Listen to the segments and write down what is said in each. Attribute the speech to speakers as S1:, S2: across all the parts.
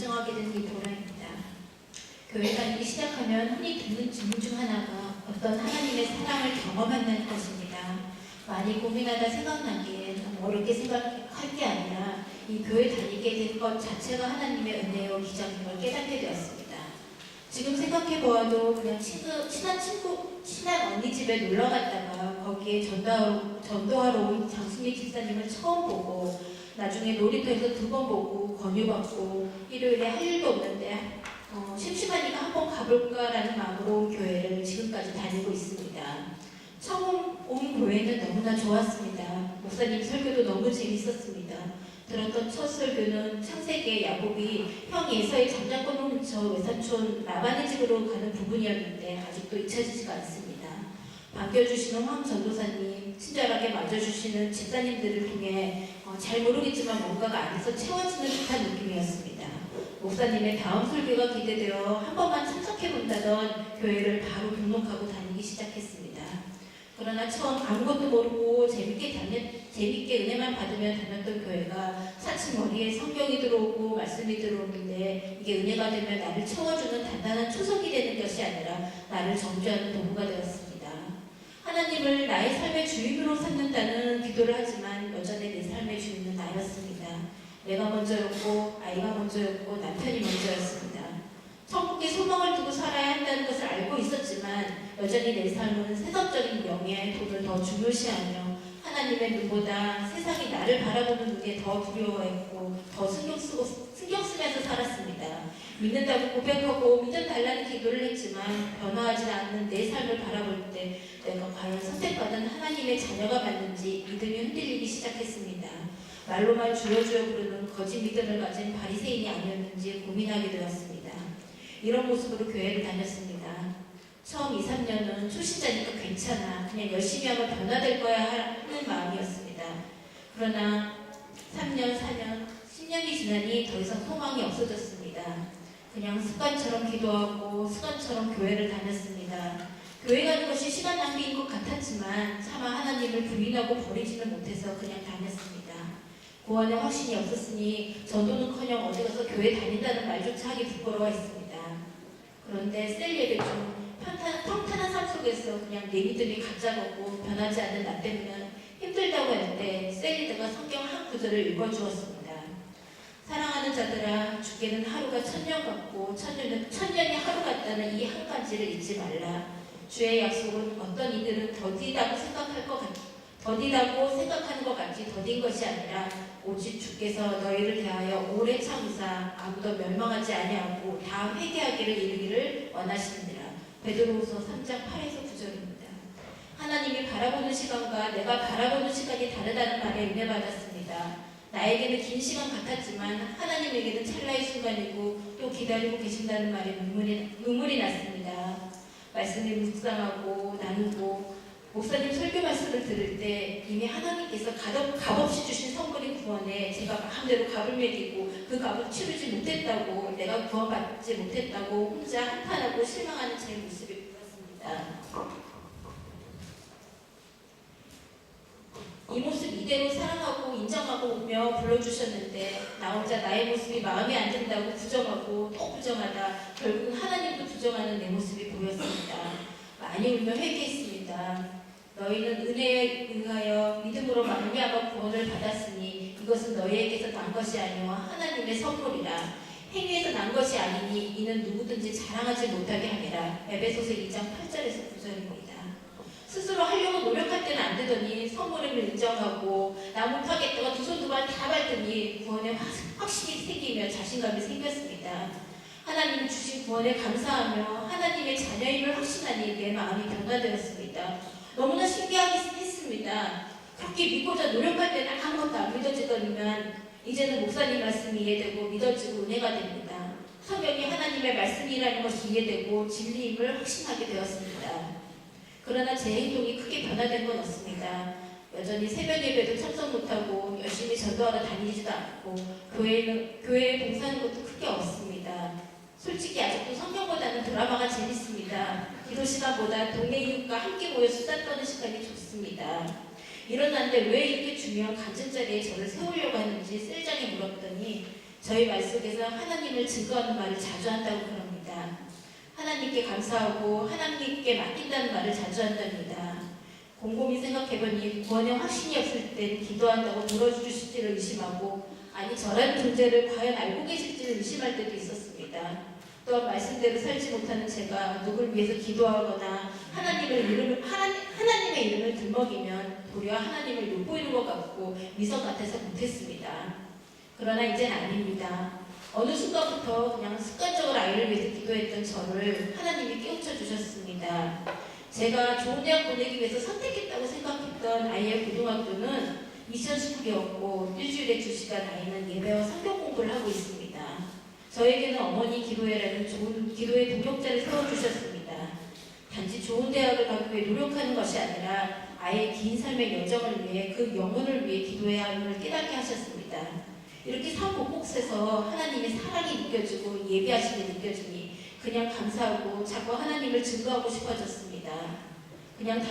S1: 결정하게 된 이보라입니다. 교회 다니기 시작하면 흔히 듣는 질문 중 하나가 어떤 하나님의 사랑을 경험한다는 것입니다. 많이 고민하다 생각나기에 너무 어렵게 생각할 게 아니라 이 교회 다니게 된 것 자체가 하나님의 은혜요 기적인 걸 깨닫게 되었습니다. 지금 생각해보아도 그냥 친한 언니 집에 놀러 갔다가 거기에 전도하러 온 장수미 집사님을 처음 보고 나중에 놀이터에서 2번 보고 권유받고 일요일에 할 일도 없는데 심심하니까 한번 가볼까라는 마음으로 교회를 지금까지 다니고 있습니다. 처음 온 교회는 너무나 좋았습니다. 목사님 설교도 너무 재밌었습니다. 들었던 첫 설교는 창세기의 야곱이 형 예서의 장자권을 훔쳐 외삼촌 라반의 집으로 가는 부분이었는데 아직도 잊혀지지가 않습니다. 반겨주시는 황 전도사님, 친절하게 맞아주시는 집사님들을 통해 잘 모르겠지만 뭔가가 안에서 채워지는 듯한 느낌이었습니다. 목사님의 다음 설교가 기대되어 한 번만 참석해본다던 교회를 바로 등록하고 다니기 시작했습니다. 그러나 처음 아무것도 모르고 재밌게 은혜만 받으며 다녔던 교회가 차츰 머리에 성경이 들어오고 말씀이 들어오는데 이게 은혜가 되면 나를 채워주는 단단한 초석이 되는 것이 아니라 나를 정죄하는 도구가 되었습니다. 하나님을 나의 삶의 주인으로 삼는다는 기도를 하지만 여전히 내 삶의 주인은 나였습니다. 내가 먼저였고 아이가 먼저였고 남편이 먼저였습니다. 천국에 소망을 두고 살아야 한다는 것을 알고 있었지만 여전히 내 삶은 세상적인 명예, 돈을 더 중요시하며 하나님의 눈보다 세상이 나를 바라보는 눈에 더 두려워했고 더 신경 쓰면서 살았습니다. 믿는다고 고백하고 믿어달라는 기도를 했지만 변화하지 않는 내 삶을 바라볼 때 내가 과연 선택받은 하나님의 자녀가 맞는지 믿음이 흔들리기 시작했습니다. 말로만 주여 주여 부르는 거짓 믿음을 가진 바리새인이 아니었는지 고민하게 되었습니다. 이런 모습으로 교회를 다녔습니다. 처음 2, 3년은 초신자니까 괜찮아. 그냥 열심히 하면 변화될 거야 하는 마음이었습니다. 그러나 3년, 4년, 10년이 지나니 더 이상 소망이 없어졌습니다. 그냥 습관처럼 기도하고 습관처럼 교회를 다녔습니다. 교회 가는 것이 시간 낭비인 것 같았지만 차마 하나님을 부인하고 버리지는 못해서 그냥 다녔습니다. 구원의 확신이 없었으니 전도는커녕 어디 가서 교회 다닌다는 말조차 하기 부끄러워했습니다. 그런데 셀 예배 중 평탄한 삶 속에서 그냥 내 믿음이 가짜고 변하지 않는 나 때문에 힘들다고 할 때 셀 리더가 성경 한 구절을 읽어주었습니다. 사랑하는 자들아, 주께는 하루가 1000년 같고 천년이 하루 같다는 이 한 가지를 잊지 말라. 주의 약속은 어떤 이들은 더디다고 생각하는 것 같이 더딘 것이 아니라 오직 주께서 너희를 대하여 오래 참으사 아무도 멸망하지 아니하고 다 회개하기를 이루기를 원하시느니라. 베드로후서 3장 8에서 9절입니다. 하나님이 바라보는 시간과 내가 바라보는 시간이 다르다는 말에 은혜 받았습니다. 나에게는 긴 시간 같았지만 하나님에게는 찰나의 순간이고 또 기다리고 계신다는 말에 눈물이 났습니다. 말씀을 묵상하고 나누고 목사님 설교 말씀을 들을 때 이미 하나님께서 값없이 주신 선물인 구원에 제가 마음대로 값을 매기고 그 값을 치르지 못했다고, 내가 구원받지 못했다고 혼자 한탄하고 실망하는 제 모습이 보였습니다. 이 모습 이대로 사랑하고 인정하고며 불러주셨는데 나 혼자 나의 모습이 마음에 안 든다고 부정하고 또 부정하다 결국 하나님도 부정하는 내 모습이 보였습니다. 많이 울며 회개했습니다. 너희는 은혜에 의하여 믿음으로 말미암아 구원을 받았으니 이것은 너희에게서 난 것이 아니오 하나님의 선물이라. 행위에서 난 것이 아니니 이는 누구든지 자랑하지 못하게 하리라. 에베소서 2장 8절에서 9절입니다. 스스로 하려고 노력할 때는 안 되더니 선물임을 인정하고 나 못하겠다가 두 손 두 발 다 밟더니 구원에 확신이 생기며 자신감이 생겼습니다. 하나님이 주신 구원에 감사하며 하나님의 자녀임을 확신하니 내 마음이 변화되었습니다. 너무나 신기하게 했습니다. 그렇게 믿고자 노력할 때는 아무것도 안 믿어지더니만 이제는 목사님 말씀이 이해되고 믿어지고 은혜가 됩니다. 성경이 하나님의 말씀이라는 것이 이해되고 진리임을 확신하게 되었습니다. 그러나 제 행동이 크게 변화된 건 없습니다. 여전히 새벽 예배도 참석 못하고 열심히 전도하러 다니지도 않고 교회에 봉사하는 것도 크게 없습니다. 솔직히 아직도 성경보다는 드라마가 재밌습니다. 기도 시간보다 동네 이웃과 함께 모여 수다 떠는 시간이 좋습니다. 일어났는데 왜 이렇게 중요한 간증 자리에 저를 세우려고 하는지 셀장이 물었더니 저희 말 속에서 하나님을 증거하는 말을 자주 한다고 그럽니다. 하나님께 감사하고 하나님께 맡긴다는 말을 자주 한답니다. 곰곰이 생각해보니 구원에 확신이 없을 땐 기도한다고 들어주실지를 의심하고 아니 저런 존재를 과연 알고 계실지를 의심할 때도 있었습니다. 또한 말씀대로 살지 못하는 제가 누굴 위해서 기도하거나 하나님의 이름을 들먹이면 도리어 하나님을 욕보이는 것 같고 미석 같아서 못했습니다. 그러나 이젠 아닙니다. 어느 순간부터 그냥 습관적으로 아이를 위해서 기도했던 저를 하나님이 깨우쳐 주셨습니다. 제가 좋은 대학 보내기 위해서 선택했다고 생각했던 아이의 고등학교는 2019였고 일주일에 2시간 아이는 예배와 성경 공부를 하고 있습니다. 저에게는 어머니 기도회라는 좋은 기도의 동역자를 세워주셨습니다. 단지 좋은 대학을 가기 위해 노력하는 것이 아니라 아이의 긴 삶의 여정을 위해 그 영혼을 위해 기도해야 함을 깨닫게 하셨습니다. 이렇게 삶 곳곳에서 하나님의 사랑이 느껴지고 예배하심이 느껴지니 그냥 감사하고 자꾸 하나님을 증거하고 싶어졌습니다. 그냥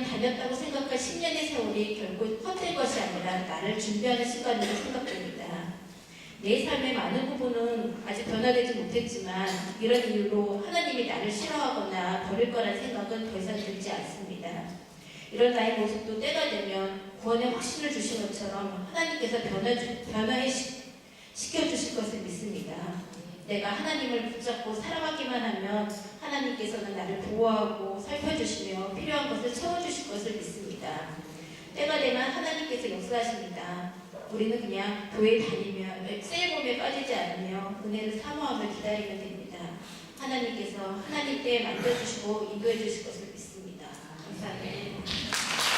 S1: 다녔다고 생각할 10년의 세월이 결국 헛될 것이 아니라 나를 준비하는 시간으로 생각됩니다. 내 삶의 많은 부분은 아직 변화되지 못했지만 이런 이유로 하나님이 나를 싫어하거나 버릴 거란 생각은 더 이상 들지 않습니다. 이런 나의 모습도 때가 되면 구원의 확신을 주신 것처럼 하나님께서 시켜주실 것을 믿습니다. 내가 하나님을 붙잡고 살아가기만 하면 하나님께서는 나를 보호하고 살펴주시며 필요한 것을 채워주실 것을 믿습니다. 때가 되면 하나님께서 역사하십니다. 우리는 그냥 교회 다니며 엑셀 몸에 빠지지 않으며 은혜를 사모하며 기다리면 됩니다. 하나님께서 하나님 때에 만져주시고 인도해 주실 것을 믿습니다. 감사합니다.